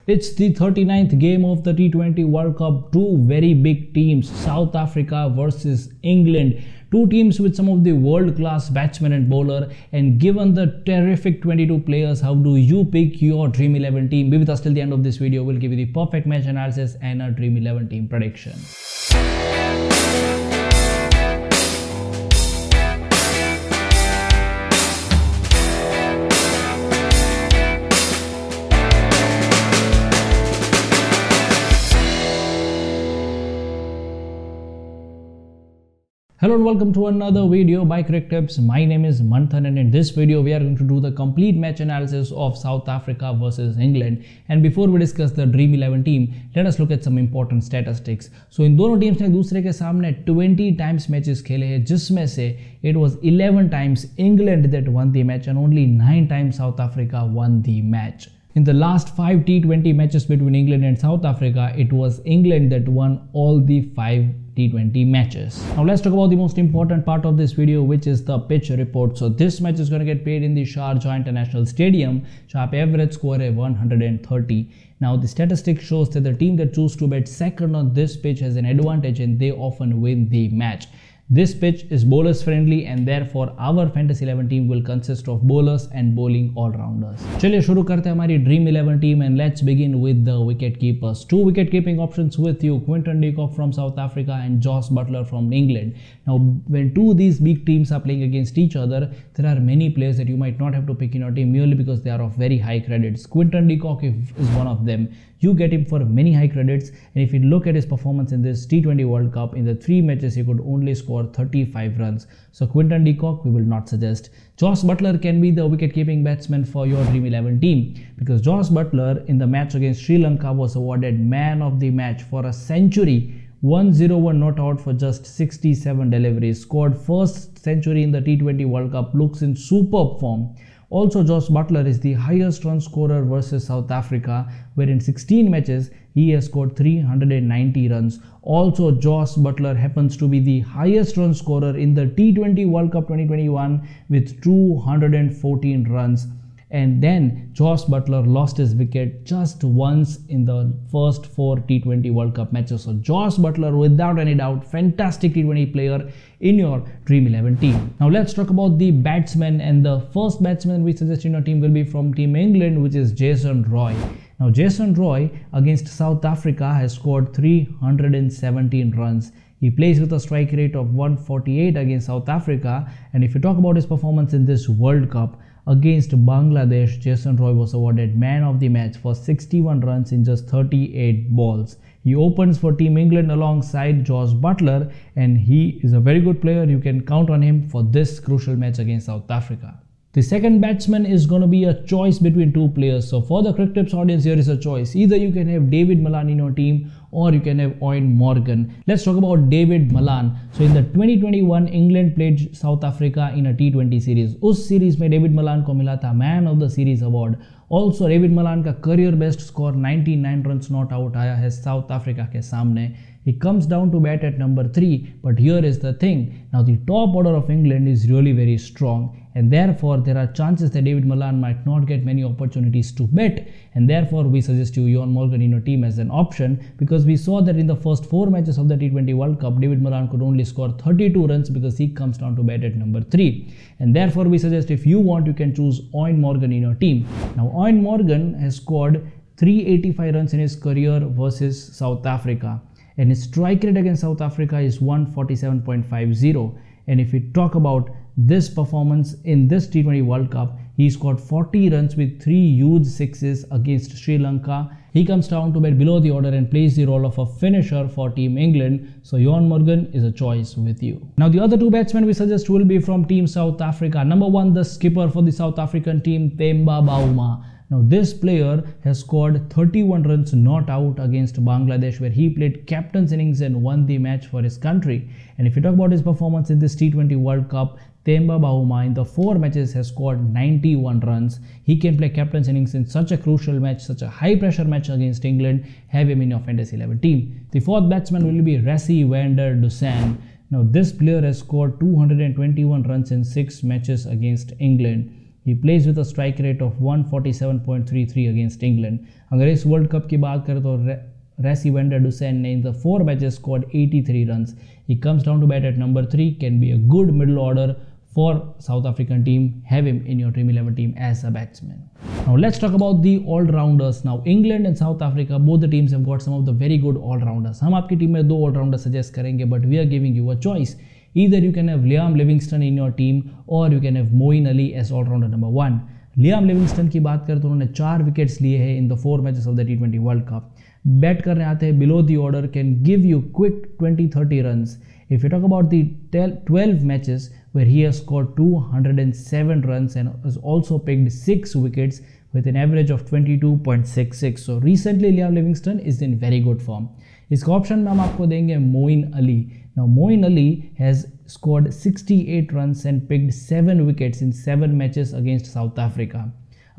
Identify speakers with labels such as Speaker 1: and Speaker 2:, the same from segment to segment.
Speaker 1: It's the 39th game of the T20 World Cup. Two very big teams, South Africa versus England. Two teams with some of the world-class batsmen and bowler. And given the terrific 22 players, how do you pick your Dream 11 team? Be with us till the end of this video. We'll give you the perfect match analysis and a Dream 11 team prediction. Hello and welcome to another video by Crictps. My name is Manthan and in this video we are going to do the complete match analysis of South Africa versus England. And before we discuss the Dream 11 team, let us look at some important statistics. So इन दोनों teams ने एक दूसरे के सामने 20 times matches खेले हैं, जिसमें से it was 11 times England that won the match and only 9 times South Africa won the match. In the last 5 T20 matches between England and South Africa, it was England that won all the 5 T20 matches. Now let's talk about the most important part of this video, which is the pitch report. So this match is going to get played in the Sharjah International Stadium, जहाँ पे average score है 130. Now the statistic shows that the team that choose to bat second on this pitch has an advantage and they often win the match. This pitch is bowlers friendly and therefore our Fantasy 11 team will consist of bowlers and bowling all-rounders. चलिए शुरू करते हैं हमारी Dream 11 team and let's begin with the wicket keepers. Two wicket keeping options with you, Quinton de Kock from South Africa and Jos Butler from England. Now when two of these big teams are playing against each other, there are many players that you might not have to pick in your team merely because they are of very high credits. Quinton de Kock is one of them. You get him for many high credits, and if you look at his performance in this T20 World Cup, in the 3 matches he could only score 35 runs. So Quinton de Kock we will not suggest. Jos Butler can be the wicket-keeping batsman for your Dream 11 team because Jos Butler in the match against Sri Lanka was awarded man of the match for a century. 101 not out for just 67 deliveries, scored first century in the T20 World Cup, looks in superb form. Also, Jos Butler is the highest run scorer versus South Africa, where in 16 matches he has scored 390 runs. Also, Jos Butler happens to be the highest run scorer in the T20 World Cup 2021 with 214 runs. And then Jos Butler lost his wicket just once in the first 4 T20 World Cup matches. So Jos Butler, without any doubt, fantastic T20 player in your Dream 11 team. Now let's talk about the batsmen, and the first batsman we suggest in your team will be from Team England, which is Jason Roy. Now Jason Roy against South Africa has scored 317 runs. He plays with a strike rate of 148 against South Africa, and if you talk about his performance in this World Cup, against Bangladesh, Jason Roy was awarded man of the match for 61 runs in just 38 balls. He opens for Team England alongside Jos Butler and he is a very good player. You can count on him for this crucial match against South Africa. The second batsman is going to be a choice between two players. So for the Crictps audience, here is a choice. Either you can have David Malan in your team or you can have Eion Morgan. Let's talk about David Malan. So in the 2021, England played South Africa in a T20 series. उस series में David Malan को मिला था Man of the Series award. Also, David Malan का career best score 99 runs not out आया है South Africa के सामने. He comes down to bat at number 3, but here is the thing. Now the top order of England is really very strong and therefore there are chances that David Malan might not get many opportunities to bat, and therefore we suggest you Eion Morgan in your team as an option because we saw that in the first 4 matches of the T20 World Cup, David Malan could only score 32 runs because he comes down to bat at number 3, and therefore we suggest if you want you can choose Eion Morgan in your team. Now Eion Morgan has scored 385 runs in his career versus South Africa, and his strike rate against South Africa is 147.50. And if we talk about this performance in this T20 World Cup, he scored 40 runs with 3 huge sixes against Sri Lanka. He comes down to bat below the order and plays the role of a finisher for Team England. So Eion Morgan is a choice with you. Now the other two batsmen we suggest will be from Team South Africa. Number 1, the skipper for the South African team, Themba Bavuma. Now this player has scored 31 runs not out against Bangladesh, where he played captain's innings and won the match for his country. And if you talk about his performance in this T20 World Cup, Themba Bavuma in the 4 matches has scored 91 runs. He can play captain's innings in such a crucial match, such a high pressure match against England. Have him in your Fantasy 11 team. The 4th batsman will be Rassie van der Dussen. Now this player has scored 221 runs in 6 matches against England. He plays with a strike rate of 147.33 against England. अगर इस world cup की बात करें तो Rassi Dusen ने in the 4 matches scored 83 runs. He comes down to bat at number 3, can be a good middle order for South African team. Have him in your Dream 11 team as a batsman. Now let's talk about the all-rounders. Now England and South Africa, both the teams have got some of the very good all-rounders. हम आपकी team में 2 all-rounders suggest करेंगे, but we are giving you a choice. Either you can have Liam Livingstone in your team or you can have Moeen Ali as all-rounder number 1. Liam Livingstone की बात करें तो उन्होंने 4 wickets लिए हैं in the 4 matches of the T20 world cup. Bat करने आते हैं below the order, can give you quick 20-30 runs. If you talk about the 12 matches where he has scored 207 runs and has also picked 6 wickets with an average of 22.66. So recently Liam Livingstone is in very good form. इसका option में हम आपको देंगे Moin Ali. Now Moeen Ali has scored 68 runs and picked 7 wickets in 7 matches against South Africa.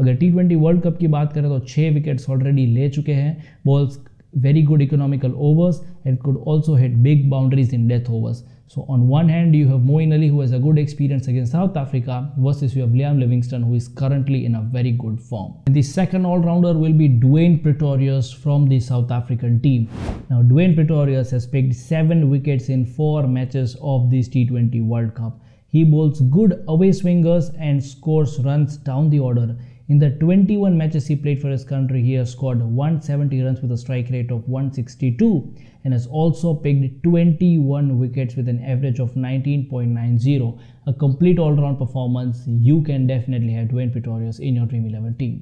Speaker 1: अगर T20 world cup की बात करें तो 6 विकेट्स ऑलरेडी ले चुके हैं. Balls very good economical overs and could also hit big boundaries in death overs. So on one hand you have Moeen Ali, who has a good experience against South Africa, versus you have Liam Livingstone, who is currently in a very good form. And the second all-rounder will be Dwayne Pretorius from the South African team. Now Dwayne Pretorius has picked 7 wickets in 4 matches of this T20 World Cup. He bowls good away swingers and scores runs down the order. In the 21 matches he played for his country, he has scored 170 runs with a strike rate of 162 and has also picked 21 wickets with an average of 19.90. A complete all-round performance. You can definitely have Dwayne Pretorius in your Dream 11 team.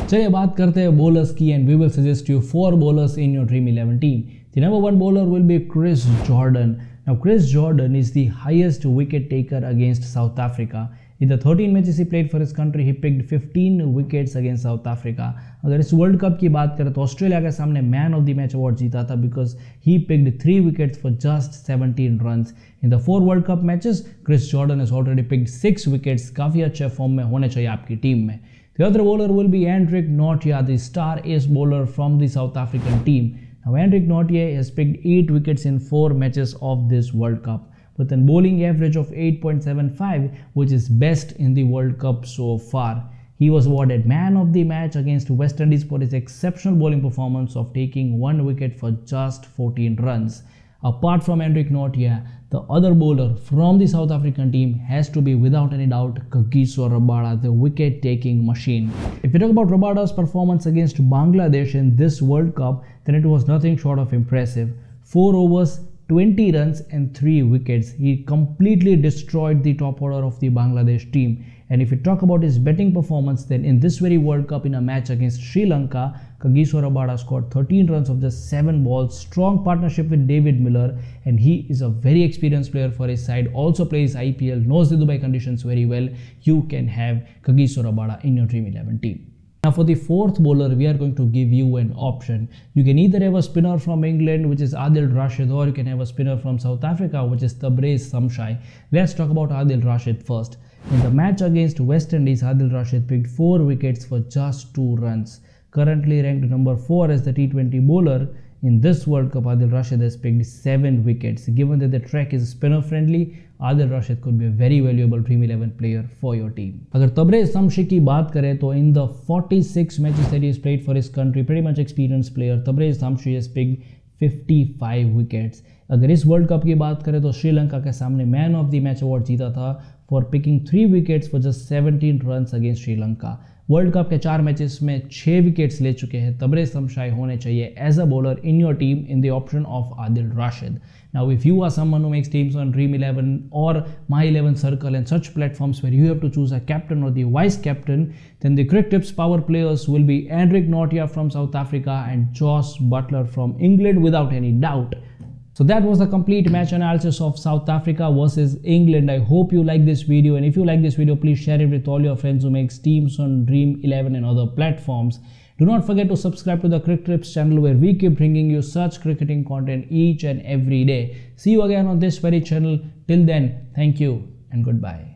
Speaker 1: चलिए बात करते हैं bowlers की, and we will suggest you 4 bowlers in your Dream 11 team. The number 1 bowler will be Chris Jordan. Now Chris Jordan is the highest wicket taker against South Africa. In the 13 matches he played for his country, he picked 15 wickets against South Africa. अगर इस world cup की बात करें तो Australia के सामने man of the match award जीता था because he picked 3 wickets for just 17 runs. In the 4 world cup matches Chris Jordan has already picked 6 wickets. काफ़ी अच्छे फॉर्म में होने चाहिए आपकी टीम में. The other bowler will be Anrich Nortea, the star ace bowler from the South African team. Now Anrich Nortea has picked 8 wickets in 4 matches of this World Cup, with a bowling average of 8.75, which is best in the World Cup so far. He was awarded man of the match against West Indies for his exceptional bowling performance of taking 1 wicket for just 14 runs. Apart from Anrich Nortea, the other bowler from the South African team has to be, without any doubt, Kagiso Rabada, the wicket-taking machine. If we talk about Rabada's performance against Bangladesh in this World Cup, then it was nothing short of impressive. 4 overs, 20 runs and 3 wickets. He completely destroyed the top order of the Bangladesh team. And if you talk about his batting performance, then in this very World Cup, in a match against Sri Lanka, Kagiso Rabada scored 13 runs of just 7 balls. Strong partnership with David Miller, and he is a very experienced player for his side. Also plays IPL, knows the Dubai conditions very well. You can have Kagiso Rabada in your Dream 11 team. Now for the 4th bowler, we are going to give you an option. You can either have a spinner from England, which is Adil Rashid, or you can have a spinner from South Africa, which is Tabraiz Shamshai. Let's talk about Adil Rashid first. In the match against West Indies, Adil Rashid picked 4 wickets for just 2 runs. Currently ranked number 4 as the T20 bowler in this World Cup, Adil Rashid has picked 7 wickets. Given that the track is spinner friendly, Adil Rashid could be a very valuable Dream 11 player for your team. अगर तबरेज़ शमशी की बात करें तो in the 46 matches that he has played for his country, pretty much experienced player, Tabrez Shamshi has picked 55 wickets. अगर इस world cup की बात करें तो श्रीलंका के सामने man of the match award जीता था for picking 3 wickets for just 17 runs against Sri Lanka. World cup के 4 मैचेस में 6 विकेट्स ले चुके हैं. तबरेज़ शमशाई होने चाहिए as a bowler in your team in the option of Adil Rashid. Now if you are someone who makes teams on Dream 11 or My 11 Circle and such platforms where you have to choose a captain or the vice captain, then the Crictps power players will be Anrich Nortea from South Africa and Jos Butler from England without any doubt. So that was the complete match analysis of South Africa versus England. I hope you like this video, and if you like this video, please share it with all your friends who makes teams on Dream 11 and other platforms. Do not forget to subscribe to the Crictps channel where we keep bringing you such cricketing content each and every day. See you again on this very channel. Till then, thank you and goodbye.